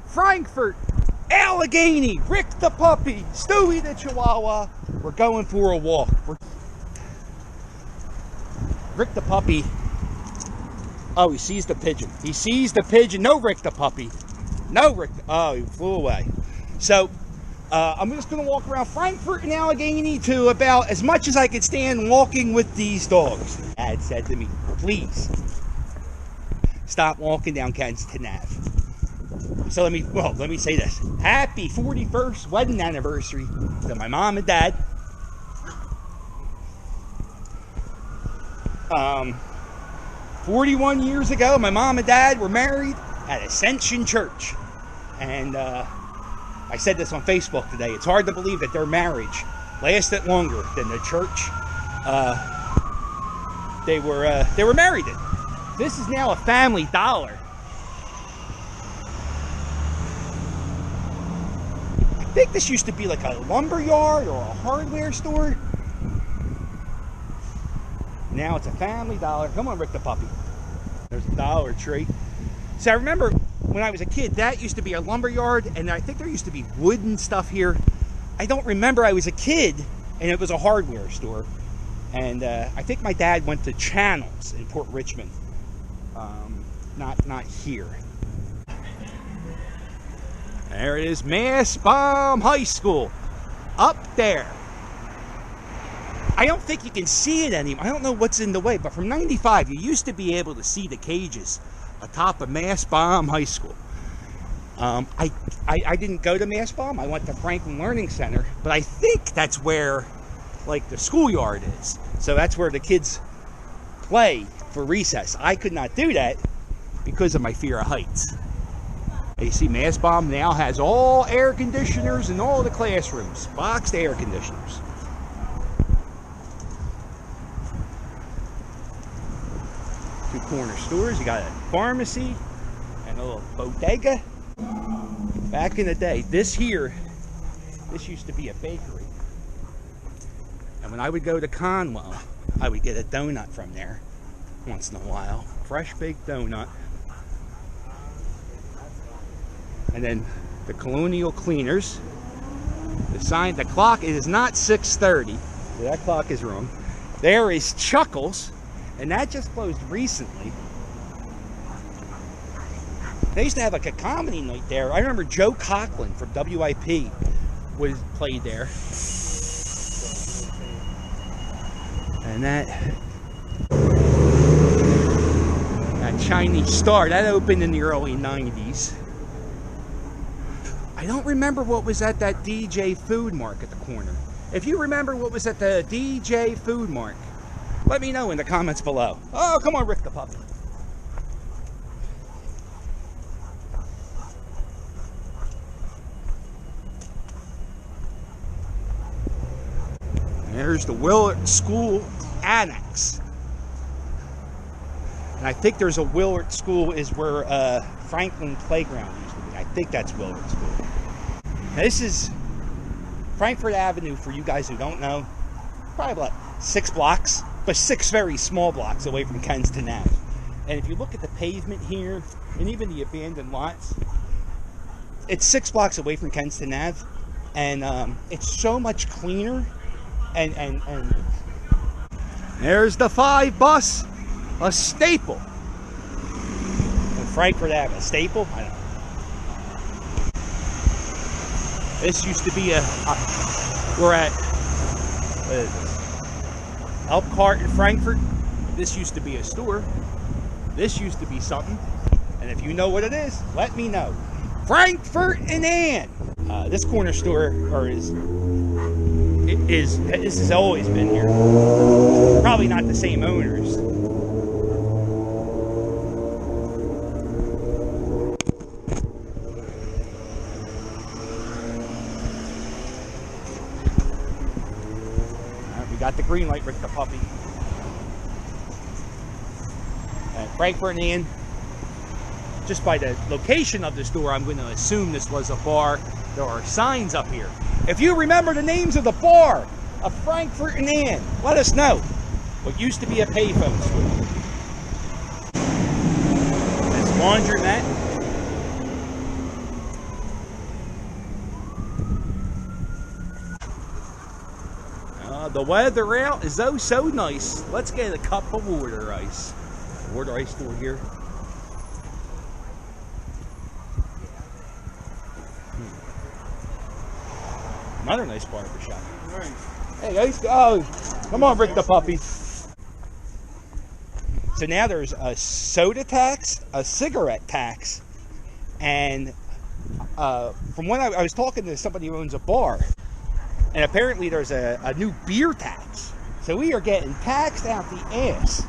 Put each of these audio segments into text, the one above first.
Frankfort, Allegheny, Rick the puppy, Stewie the Chihuahua. We're going for a walk. Rick the puppy. Oh, he sees the pigeon. He sees the pigeon. No, Rick the puppy. No, Rick. Oh, he flew away. So, I'm just going to walk around Frankfort and Allegheny to about as much as I could stand walking with these dogs. Dad said to me, please stop walking down Kensington Ave. So let me say this. Happy 41st wedding anniversary to my mom and dad. 41 years ago, my mom and dad were married at Ascension Church. And I said this on Facebook today. It's hard to believe that their marriage lasted longer than the church they were married in. This is now a Family Dollar. I think this used to be like a lumber yard or a hardware store. Now it's a Family Dollar. Come on, Rick the puppy. There's a Dollar Tree. So I remember when I was a kid, that used to be a lumber yard, and I think there used to be wooden stuff here. I don't remember. I was a kid, and it was a hardware store. And I think my dad went to Channels in Port Richmond. Not here. There it is, Mastbaum High School. Up there. I don't think you can see it anymore. I don't know what's in the way, but from 95, you used to be able to see the cages atop of Mastbaum High School. I didn't go to Mastbaum. I went to Franklin Learning Center, but I think that's where, like, the schoolyard is. So that's where the kids play for recess. I could not do that because of my fear of heights. You see, Mastbaum now has all air conditioners in all the classrooms. Boxed air conditioners. Two corner stores. You got a pharmacy and a little bodega. Back in the day, this used to be a bakery. And when I would go to Conwell, I would get a donut from there once in a while. Fresh baked donut. And then the Colonial Cleaners. The clock, it is not 6:30. That clock is wrong. There is Chuckles. And that just closed recently. They used to have like a comedy night there. I remember Joe Coughlin from WIP played there. And that Chinese Star, that opened in the early 90s. I don't remember what was at that DJ Food Mark at the corner. If you remember what was at the DJ Food Mark, let me know in the comments below. Oh, come on, Rick the puppy. There's the Willard School Annex. And I think there's a Willard School is where Franklin Playground used to be. I think that's Willard School. Now, this is Frankfort Avenue, for you guys who don't know. Probably about 6 blocks, but 6 very small blocks away from Kensington Ave. And if you look at the pavement here, and even the abandoned lots, it's 6 blocks away from Kensington Ave, and it's so much cleaner. And there's the 5 bus, a staple. And Frankfort Ave, a staple? I don't know. This used to be we're at, what is this? Elkhart in Frankfort. This used to be a store. This used to be something. And if you know what it is, let me know. Frankfort and Ann. This corner store, this has always been here. Probably not the same owners. We got the green light, Rick the puppy. Frankfort and Ann. Just by the location of the store, I'm going to assume this was a bar. There are signs up here. If you remember the names of the bar of Frankfort and Ann, let us know. What used to be a payphone store. This laundromat. The weather out is oh so nice. Let's get a cup of water ice. Water ice store here. Another nice barber shop. Hey guys, oh, come on, Rick the puppy. So now there's a soda tax, a cigarette tax, and from when I was talking to somebody who owns a bar, and apparently there's a new beer tax. So we are getting taxed out the ass.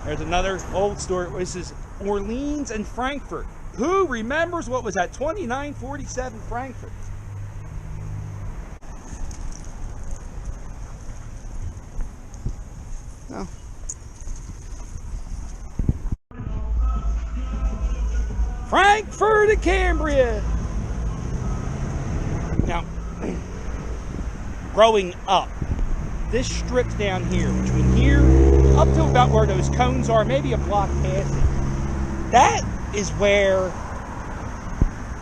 There's another old store. This is Orleans and Frankfort. Who remembers what was at 2947 Frankfort? No. Frankfort and Cambria. Now, growing up, this strip down here, between here up to about where those cones are, maybe a block past it, that is where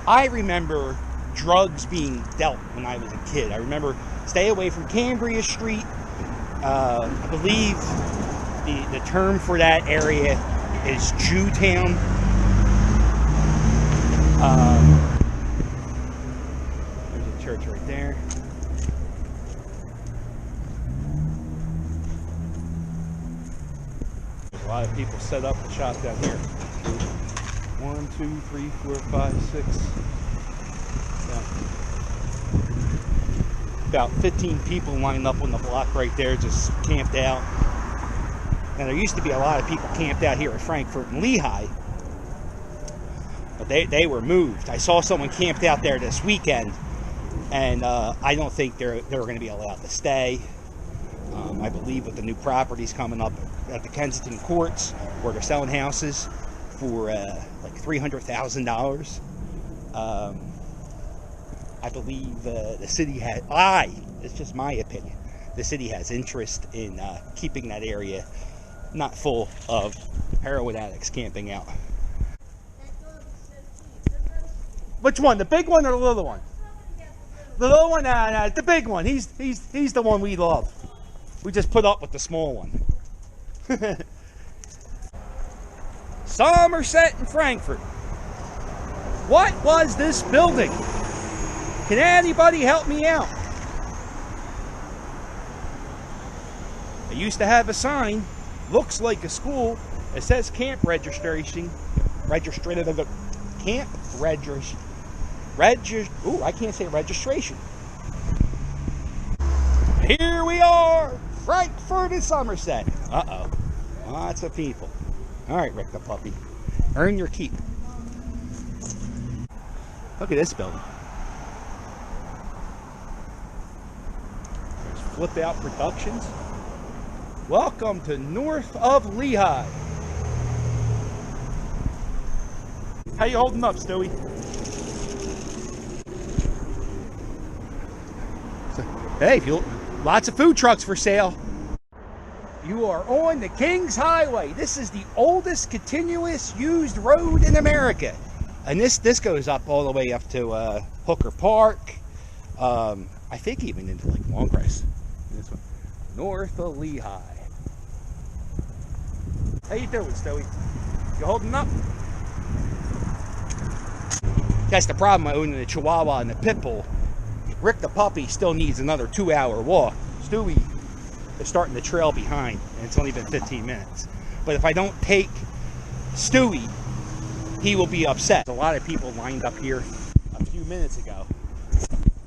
I remember drugs being dealt when I was a kid. I remember stay away from Cambria Street. I believe the term for that area is Jewtown. There's a church right there. There's a lot of people set up and shop down here. 1, 2, 3, 4, 5, 6. Yeah. About 15 people lined up on the block right there, just camped out. And there used to be a lot of people camped out here at Frankfort and Lehigh, but they were moved. I saw someone camped out there this weekend, and I don't think they're going to be allowed to stay. I believe with the new properties coming up at the Kensington courts, where they're selling houses for like $300,000. I believe the city has, it's just my opinion, the city has interest in keeping that area not full of heroin addicts camping out. Which one, the big one or the little one? The little one? The big one. He's the one we love. We just put up with the small one. Somerset and Frankfort. What was this building? Can anybody help me out? I used to have a sign, looks like a school. It says camp registration. Camp registration. Ooh, I can't say registration. Here we are, Frankfort and Somerset. Uh-oh, lots of people. All right, Rick the puppy, earn your keep. Look at this building. There's Flip Out Productions. Welcome to north of Lehigh. How you holding up, Stewie? Hey, lots of food trucks for sale. You are on the Kings Highway. This is the oldest continuous used road in America. And this goes up all the way up to Hooker Park. I think even into like Longcrest. This one. North of Lehigh. How you doing, Stewie? You holding up? That's the problem I owning the Chihuahua and the Pitbull. Rick the puppy still needs another 2-hour walk. Stewie is starting to trail behind, and it's only been 15 minutes. But if I don't take Stewie, he will be upset. A lot of people lined up here a few minutes ago.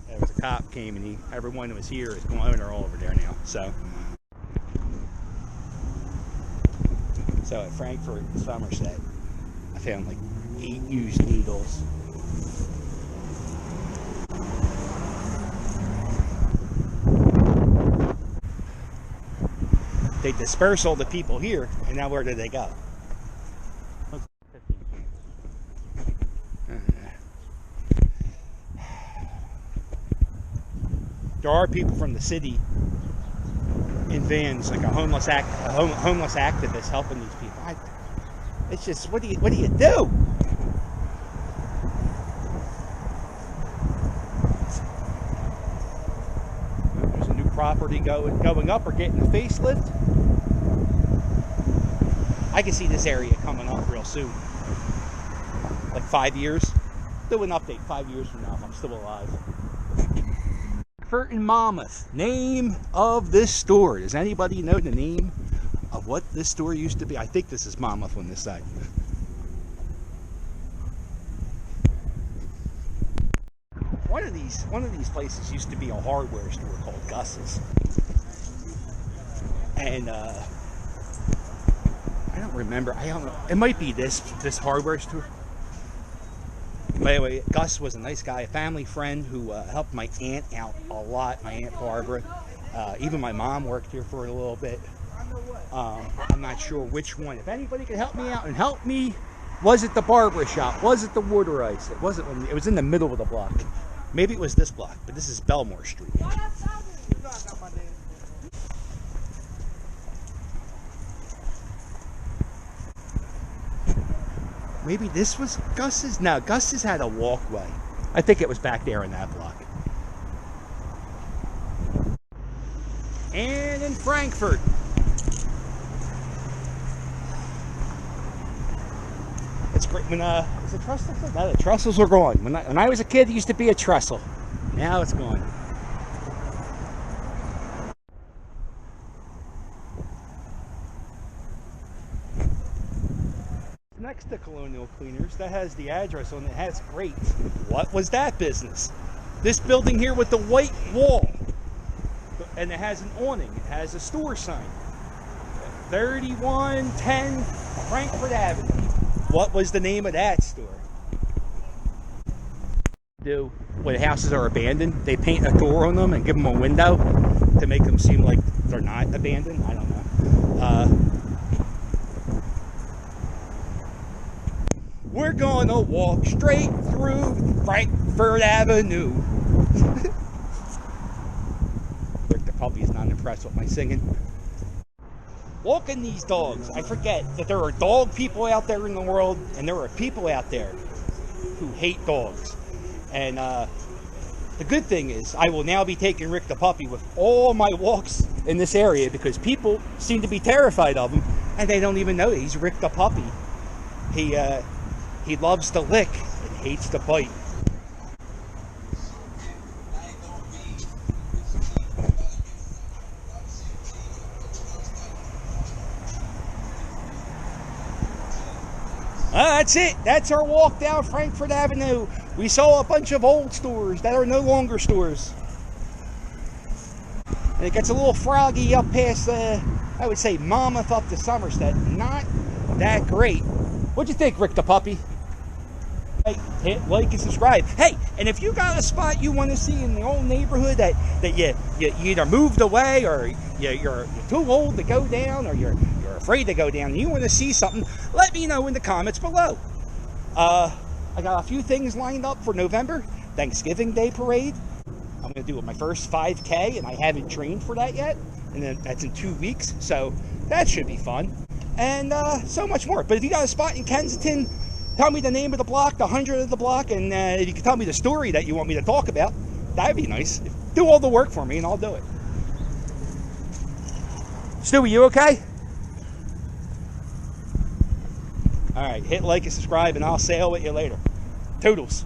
There was a cop came, and everyone who was here is going all over there now. So at Frankfort and Somerset, I found like 8 used needles. They disperse all the people here, and now where do they go? There are people from the city in vans, like a homeless activist helping these people. It's just, what do you do? property going up or getting a facelift. I can see this area coming up real soon. Like 5 years. Do an update 5 years from now if I'm still alive. Frankfort and Monmouth. Name of this store. Does anybody know the name of what this store used to be? I think this is Monmouth on this side. One of these places used to be a hardware store called Gus's. And I don't remember. I don't know. It might be this hardware store. But anyway, Gus was a nice guy, a family friend who helped my aunt out a lot, my Aunt Barbara. Even my mom worked here for a little bit. I'm not sure which one. If anybody could help me out and help me, was it the barber shop? Was it the water ice? It wasn't. It was in the middle of the block. Maybe it was this block, but this is Belmore Street. Maybe this was Gus's? No, Gus's had a walkway. I think it was back there in that block. And in Frankfort. It's great when is the trestle? No, the trestles are gone. When I was a kid, it used to be a trestle. Now it's gone. Next to Colonial Cleaners, that has the address on it. It has great. What was that business? This building here with the white wall, and it has an awning. It has a store sign. 3110 Frankfort Avenue. What was the name of that store? When houses are abandoned, they paint a door on them and give them a window to make them seem like they're not abandoned. I don't know. We're gonna walk straight through Frankfort Avenue. Rick the puppy is not impressed with my singing. Walking these dogs, I forget that there are dog people out there in the world, and there are people out there who hate dogs. And the good thing is, I will now be taking Rick the puppy with all my walks in this area because people seem to be terrified of him, and they don't even know he's Rick the puppy. He loves to lick and hates to bite. That's it. That's our walk down Frankfort Avenue. We saw a bunch of old stores that are no longer stores. And it gets a little froggy up past, I would say, Monmouth up to Somerset. Not that great. What'd you think, Rick the puppy? Hey, hit like and subscribe. Hey, and if you got a spot you want to see in the old neighborhood that you either moved away or you're too old to go down or you're afraid to go down and you want to see something, let me know in the comments below. I got a few things lined up for November. Thanksgiving Day parade. I'm going to do my first 5K, and I haven't trained for that yet. And then that's in 2 weeks, so that should be fun. And so much more. But if you got a spot in Kensington, tell me the name of the block, the 100 of the block, and if you can tell me the story that you want me to talk about, that'd be nice. Do all the work for me, and I'll do it. Stewie, you okay? All right, hit like and subscribe, and I'll sail with you later. Toodles.